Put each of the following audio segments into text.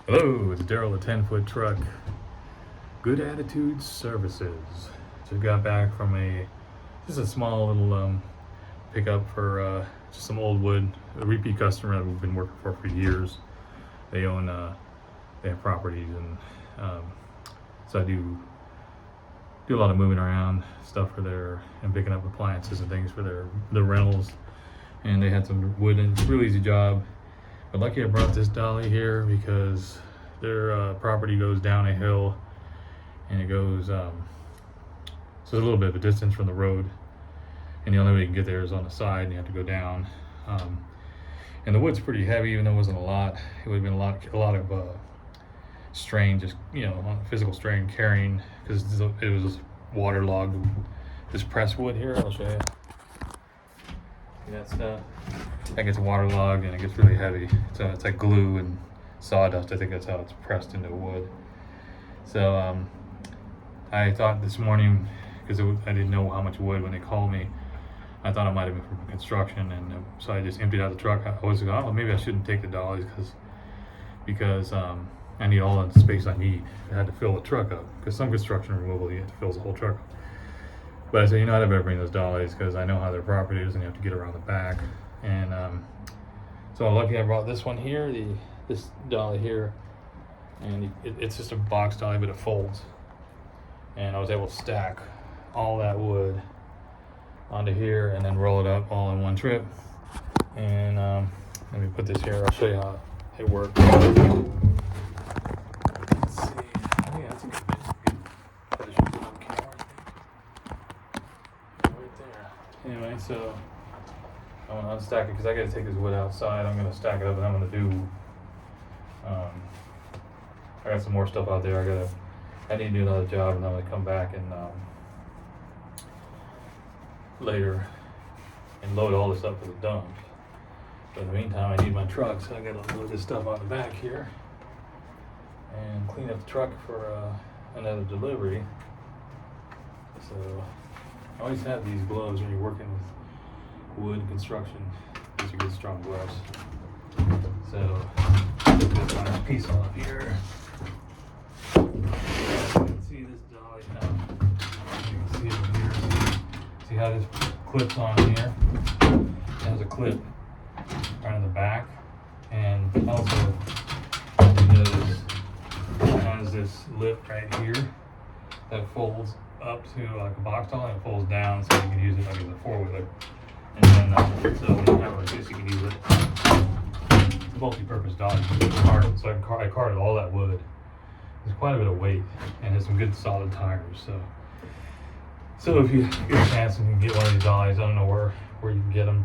Hello, it's Daryl, the 10-foot truck. Good Attitude Services. Just got back from just a small little pickup for just some old wood. A repeat customer that we've been working for years. They own, they have properties, and so I do a lot of moving around stuff for and picking up appliances and things for their rentals. And they had some wood, and it's a real easy job. But lucky I brought this dolly here because their property goes down a hill, and it goes so a little bit of a distance from the road, and the only way you can get there is on the side, and you have to go down. And the wood's pretty heavy, even though it wasn't a lot. It would have been a lot of strain, just physical strain carrying, because it was waterlogged. This press wood here, I'll show you. That stuff, that gets waterlogged and it gets really heavy. So it's like glue and sawdust. I think that's how it's pressed into wood. So I thought this morning, because I didn't know how much wood when they called me, I thought it might have been from construction, and so I just emptied out the truck. I was like, oh, maybe I shouldn't take the dollies because I need all the space I need. I had to fill the truck up, because some construction removal you have to fill the whole truck up. But I said, I better bring those dollies because I know how their property is, and you have to get around the back. And so I'm lucky I brought this one here, this dolly here, and it's just a box dolly, but it folds. And I was able to stack all that wood onto here and then roll it up all in one trip. And let me put this here. I'll show you how it works. Let's see. Oh, yeah, that's a good bit. Put it on camera. Anyway, so I'm gonna unstack it because I gotta take this wood outside. I'm gonna stack it up, and I'm gonna do. I got some more stuff out there. I need to do another job, and I'm gonna come back and later and load all this up for the dump. But in the meantime, I need my truck, so I gotta load this stuff on the back here and clean up the truck for another delivery. So I always have these gloves when you're working with wood and construction. These are good, strong gloves. So put this on a piece off here. You can see this dolly now. You can see it from here. See how this clips on here? It has a clip right in the back, and also it has this lip right here that folds up to like a box dolly, and it folds down so you can use it like as a four-wheeler. And then so when you have it like this, you can use it. It's a multi-purpose dolly. So I carted all that wood. There's quite a bit of weight, and has some good solid tires. So if you get a chance and you can get one of these dollies, I don't know where you can get them.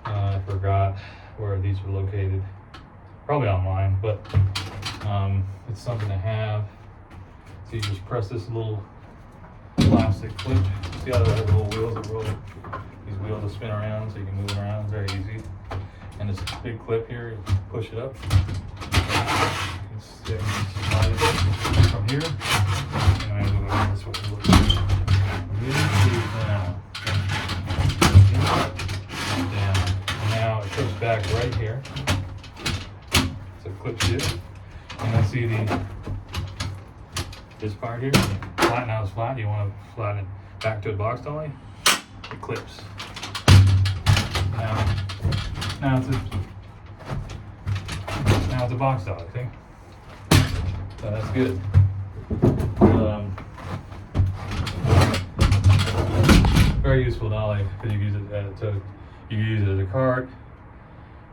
I forgot where these are located. Probably online, but it's something to have. So you just press this little plastic clip. See how they have little wheels that roll? These wheels will spin around, so you can move it around. It's very easy. And this big clip here, you push it up. You can slide it from here. And I'm going to go this way. Down. And now it goes back right here. So it clips it. And I see this part here. Flatten out is flat. You want to flatten it back to a box dolly. It clips. Now it's a box dolly, I think. So that's good. Very useful dolly because you can use it as a cart.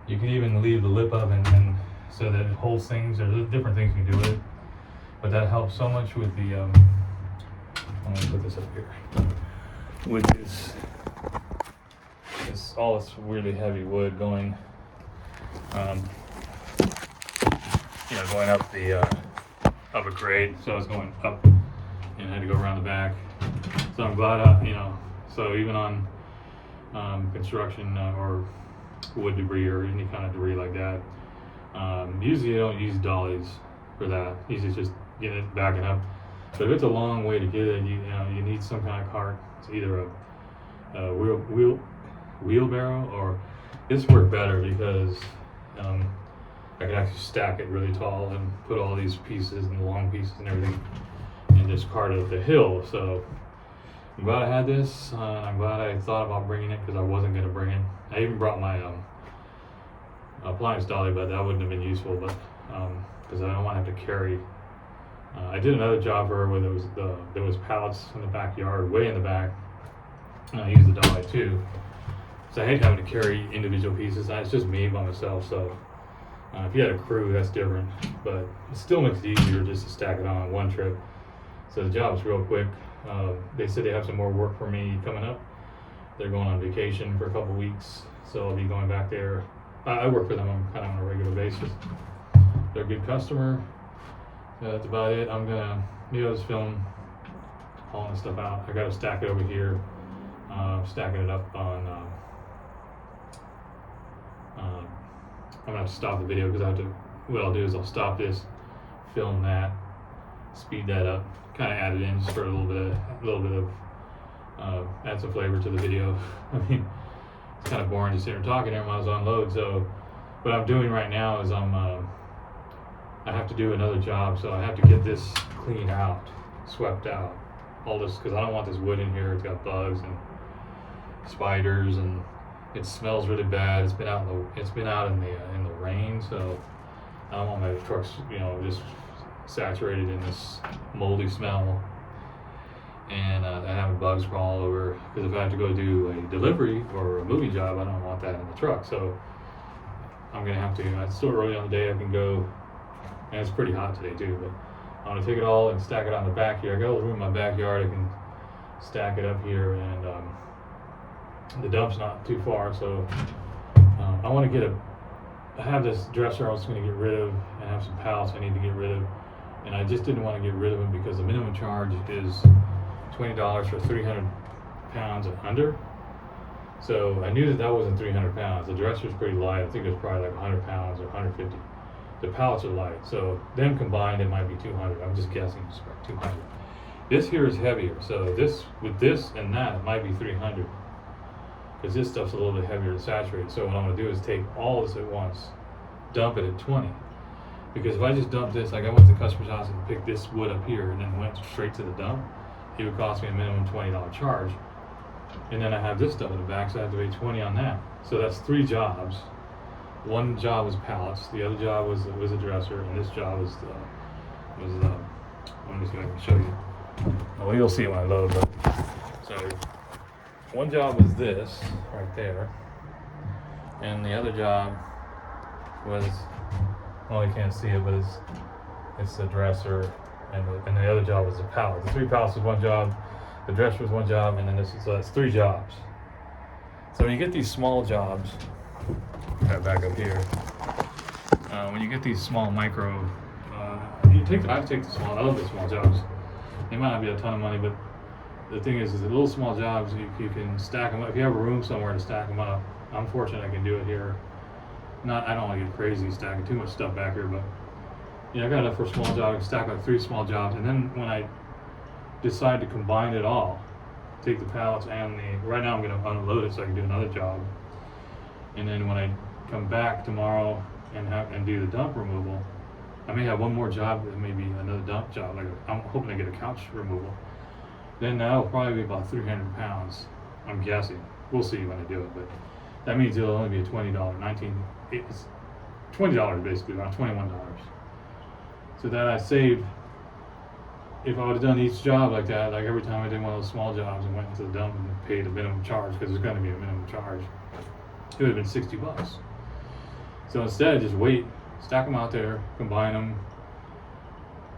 You can even leave the lip up and so that it holds things. There's different things you can do with it, but that helps so much with the. I'm gonna put this up here. With this all this really heavy wood going, going up up a grade. So I was going up and I had to go around the back. So I'm glad so even on construction or wood debris or any kind of debris like that, usually I don't use dollies for that. Usually just get it backing up. But if it's a long way to get it, you need some kind of cart. It's either a wheelbarrow, or this worked better because I could actually stack it really tall and put all these pieces and the long pieces and everything and just cart it up the hill. So I'm glad I had this. I'm glad I thought about bringing it because I wasn't going to bring it. I even brought my appliance dolly, but that wouldn't have been useful. But because I don't want to have to carry. I did another job for her where there was pallets in the backyard, way in the back, and I used the dolly too. So I hate having to carry individual pieces. It's just me by myself. So if you had a crew, that's different. But it still makes it easier just to stack it on one trip. So the job's real quick. They said they have some more work for me coming up. They're going on vacation for a couple weeks, so I'll be going back there. I work for them kind of on a regular basis. They're a good customer. That's about it. I'm gonna just film hauling this stuff out. I gotta stack it over here. Stacking it up on. I'm gonna have to stop the video because what I'll do is I'll stop this, film that, speed that up, kind of add it in just for a little bit of add some flavor to the video. I mean, it's kind of boring just sitting here talking there while I was on load. So what I'm doing right now is I have to do another job, so I have to get this cleaned out, swept out, all this, because I don't want this wood in here. It's got bugs and spiders, and it smells really bad. It's been out in the rain, so I don't want my trucks, just saturated in this moldy smell, and having bugs crawl all over. Because if I have to go do a delivery or a movie job, I don't want that in the truck. So I'm gonna have to. It's still early on the day. I can go. And it's pretty hot today too, but I'm gonna take it all and stack it on the back here. I got a little room in my backyard. I can stack it up here, and the dump's not too far, so I want to I have this dresser I was going to get rid of, and have some pallets I need to get rid of, and I just didn't want to get rid of them because the minimum charge is $20 for 300 pounds and under. So I knew that wasn't 300 pounds. The dresser's pretty light. I think it's probably like 100 pounds or 150. The pallets are light, so them combined it might be 200. I'm just guessing, it's about 200. This here is heavier, so with this and that, it might be 300. Because this stuff's a little bit heavier to saturate. So what I'm gonna do is take all this at once, dump it at 20. Because if I just dump this, like I went to the customer's house and picked this wood up here and then went straight to the dump, it would cost me a minimum $20 charge. And then I have this stuff in the back, so I have to pay 20 on that. So that's 3 jobs. One job was pallets, the other job was a dresser, and this job was let me see if I can show you. Well, you'll see it when I load. But so one job was this right there, and the other job was, well, you can't see it, but it's the dresser, and the other job was the pallet. The 3 pallets was one job, the dresser was one job, and then so that's 3 jobs. So when you get these small jobs. Back up here. When you get these small micro, I take the small. I love the small jobs. They might not be a ton of money, but the thing is the little small jobs you can stack them up. If you have a room somewhere to stack them up, I'm fortunate I can do it here. I don't want to get crazy stacking too much stuff back here, but I got enough for a small job. I can stack like 3 small jobs, and then when I decide to combine it all, take the pallets and right now I'm going to unload it so I can do another job. And then when I come back tomorrow and do the dump removal, I may have one more job, maybe another dump job. Like I'm hoping to get a couch removal. Then that'll probably be about 300 pounds. I'm guessing. We'll see when I do it, but that means it'll only be a $20, it's $20 basically, around $21. So that I saved. If I would have done each job like that, like every time I did one of those small jobs and went into the dump and paid a minimum charge, because there's going to be a minimum charge, it would have been $60. So instead, just wait, stack them out there, combine them,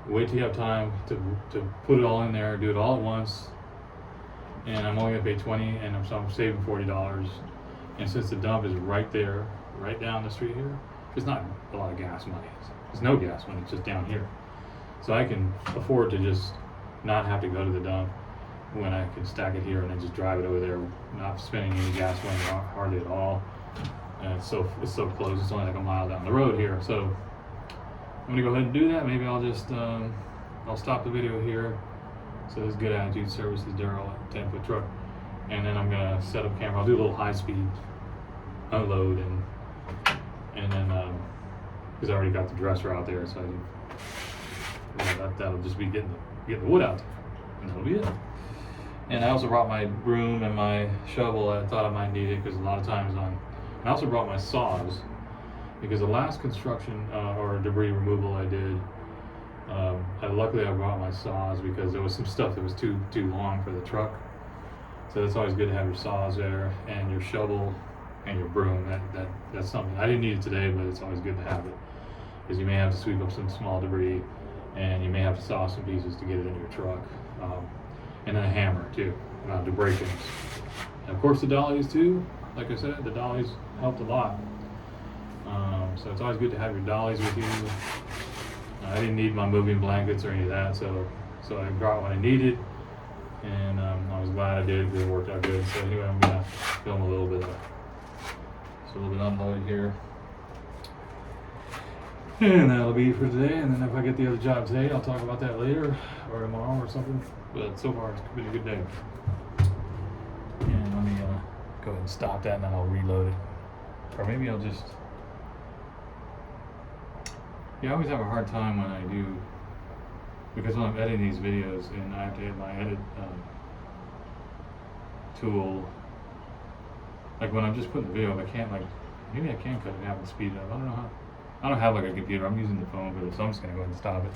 wait till you have time to put it all in there, do it all at once, and I'm only gonna pay 20, and so I'm saving $40. And since the dump is right there, right down the street here, there's not a lot of gas money. There's no gas money, it's just down here. So I can afford to just not have to go to the dump when I can stack it here and then just drive it over there, not spending any gas money hardly at all. And it's so close. It's only like a mile down the road here. So I'm gonna go ahead and do that. Maybe I'll just I'll stop the video here. So this is Good Attitude Services, Daryl, 10-foot truck, and then I'm gonna set up camera. I'll do a little high speed unload and then because I already got the dresser out there, so that'll just be getting the wood out there, and that'll be it. And I also brought my broom and my shovel. I thought I might need it because a lot of times I also brought my saws, because the last construction or debris removal I did, luckily I brought my saws because there was some stuff that was too long for the truck. So it's always good to have your saws there, and your shovel and your broom. That's something I didn't need it today, but it's always good to have it, because you may have to sweep up some small debris, and you may have to saw some pieces to get it into your truck. And then a hammer too, to break things. And of course the dollies too. Like I said, the dollies helped a lot. So it's always good to have your dollies with you. I didn't need my moving blankets or any of that, so I brought what I needed, and I was glad I did because it worked out good. So anyway, I'm gonna film a little bit unloaded here. And that'll be for today, and then if I get the other job today, I'll talk about that later or tomorrow or something. But so far, it's been a good day. And let me go ahead and stop that, and then I'll reload it. Or maybe I'll just... Yeah, I always have a hard time when I do, because when I'm editing these videos and I have to hit my edit tool, like when I'm just putting the video up, I can't maybe I can cut it out and speed it up. I don't know how. I don't have like a computer. I'm using the phone for this, so I'm just gonna go ahead and stop it.